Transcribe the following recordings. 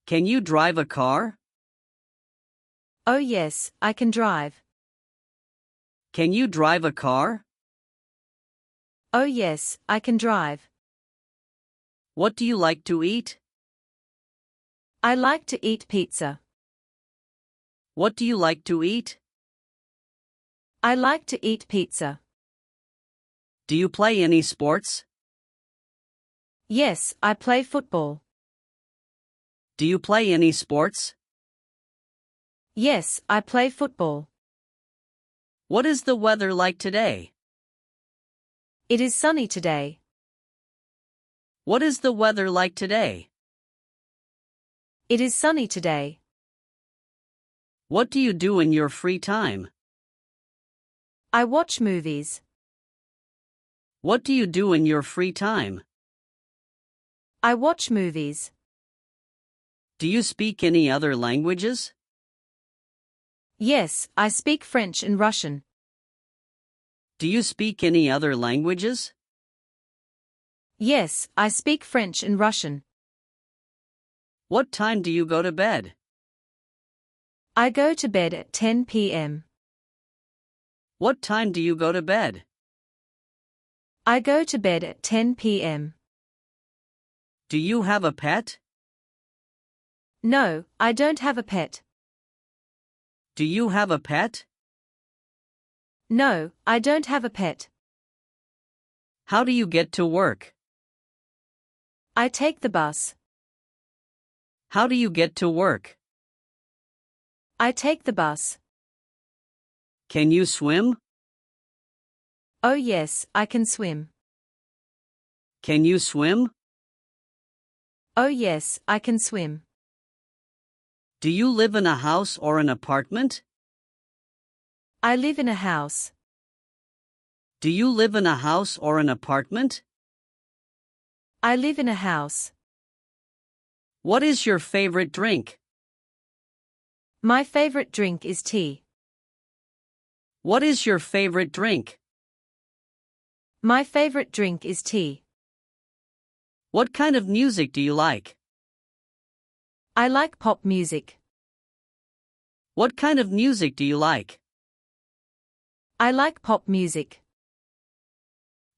Can you drive a car? Oh yes, I can drive. Can you drive a car? Oh yes, I can drive. What do you like to eat? I like to eat pizza. What do you like to eat? I like to eat pizza. Do you play any sports? Yes, I play football. Do you play any sports? Yes, I play football. What is the weather like today? It is sunny today. What is the weather like today? It is sunny today. What do you do in your free time? I watch movies. What do you do in your free time? I watch movies. Do you speak any other languages? Yes, I speak French and Russian. Do you speak any other languages? Yes, I speak French and Russian. What time do you go to bed? I go to bed at 10 p.m. What time do you go to bed? I go to bed at 10 p.m. Do you have a pet? No, I don't have a pet. Do you have a pet? No, I don't have a pet. How do you get to work? I take the bus. How do you get to work? I take the bus. Can you swim? Oh yes, I can swim. Can you swim? Oh yes, I can swim. Do you live in a house or an apartment? I live in a house. Do you live in a house or an apartment? I live in a house. What is your favorite drink? My favorite drink is tea. What is your favorite drink? My favorite drink is tea. What kind of music do you like? I like pop music. What kind of music do you like? I like pop music.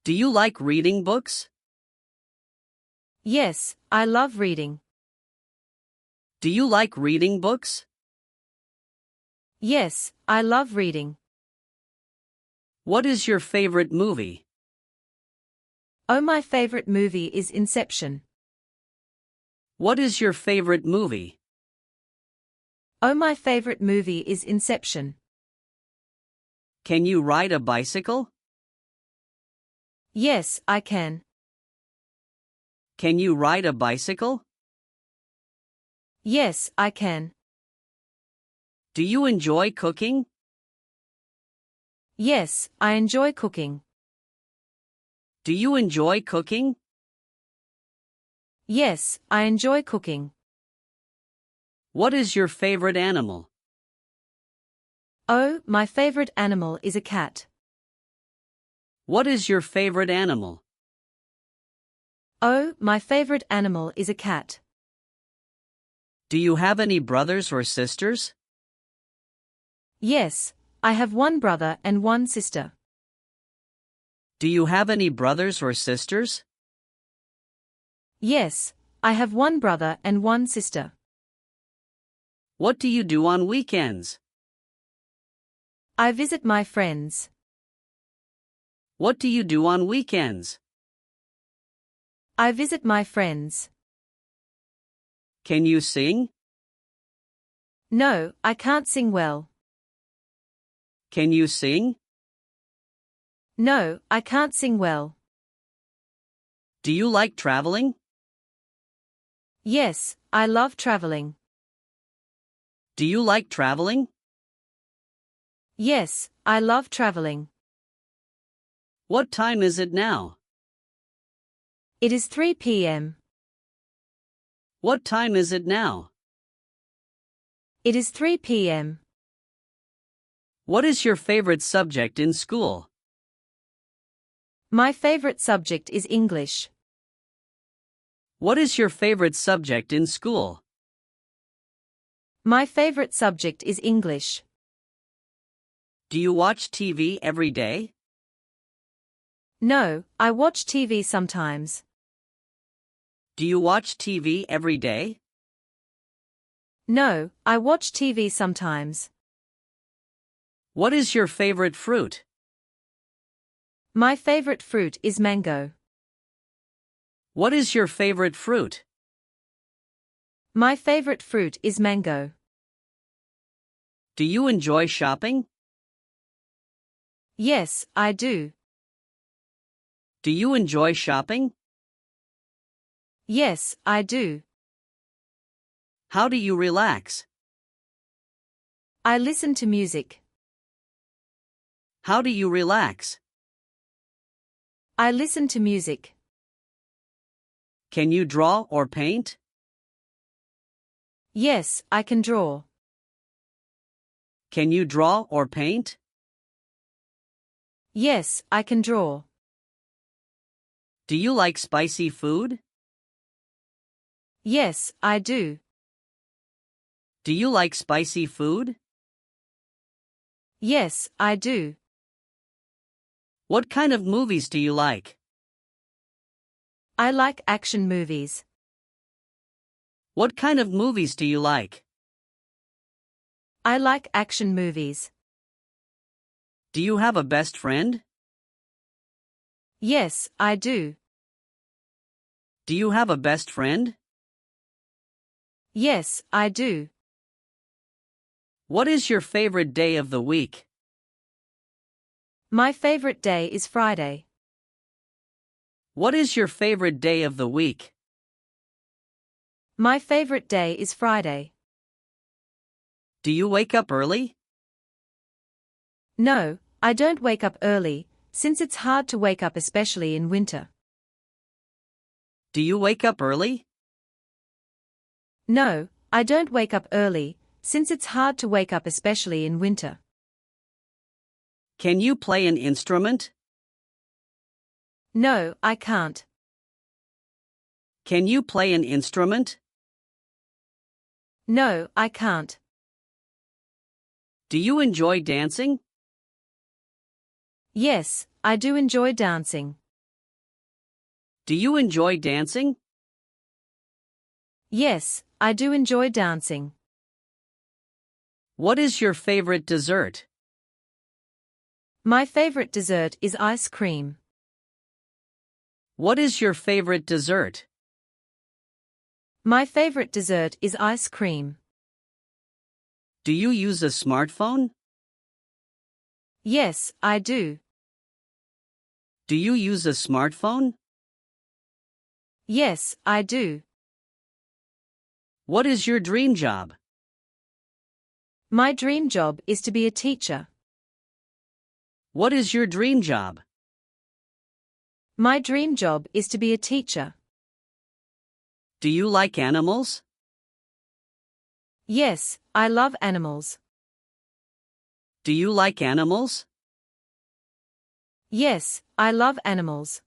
Do you like reading books? Yes, I love reading. Do you like reading books? Yes, I love reading. What is your favorite movie? Oh, my favorite movie is Inception. What is your favorite movie? Oh, my favorite movie is Inception. Can you ride a bicycle? Yes, I can. Can you ride a bicycle? Yes, I can. Do you enjoy cooking? Yes, I enjoy cooking. Do you enjoy cooking? Yes, I enjoy cooking. What is your favorite animal? Oh, my favorite animal is a cat. What is your favorite animal? Oh, my favorite animal is a cat. Do you have any brothers or sisters? Yes, I have one brother and one sister. Do you have any brothers or sisters? Yes, I have one brother and one sister. What do you do on weekends? I visit my friends. What do you do on weekends? I visit my friends. Can you sing? No, I can't sing well. Can you sing? No, I can't sing well. Do you like traveling? Yes, I love traveling. Do you like traveling? Yes, I love traveling. What time is it now? It is 3 p.m. What time is it now? It is 3 p.m. What is your favorite subject in school? My favorite subject is English. What is your favorite subject in school? My favorite subject is English. Do you watch TV every day? No, I watch TV sometimes. Do you watch TV every day? No, I watch TV sometimes. What is your favorite fruit? My favorite fruit is mango. What is your favorite fruit? My favorite fruit is mango. Do you enjoy shopping? Yes, I do. Do you enjoy shopping? Yes, I do. How do you relax? I listen to music. How do you relax? I listen to music. Can you draw or paint? Yes, I can draw. Can you draw or paint? Yes, I can draw. Do you like spicy food? Yes, I do. Do you like spicy food? Yes, I do. What kind of movies do you like? I like action movies. What kind of movies do you like? I like action movies. Do you have a best friend? Yes, I do. Do you have a best friend? Yes, I do. What is your favorite day of the week? My favorite day is Friday. What is your favorite day of the week? My favorite day is Friday. Do you wake up early? No, I don't wake up early, since it's hard to wake up especially in winter. Do you wake up early? No, I don't wake up early, since it's hard to wake up especially in winter. Can you play an instrument? No, I can't. Can you play an instrument? No, I can't. Do you enjoy dancing? Yes, I do enjoy dancing. Do you enjoy dancing? Yes, I do enjoy dancing. What is your favorite dessert? My favorite dessert is ice cream. What is your favorite dessert? My favorite dessert is ice cream. Do you use a smartphone? Yes, I do. Do you use a smartphone? Yes, I do. What is your dream job? My dream job is to be a teacher. What is your dream job? My dream job is to be a teacher. Do you like animals? Yes, I love animals. Do you like animals? Yes, I love animals.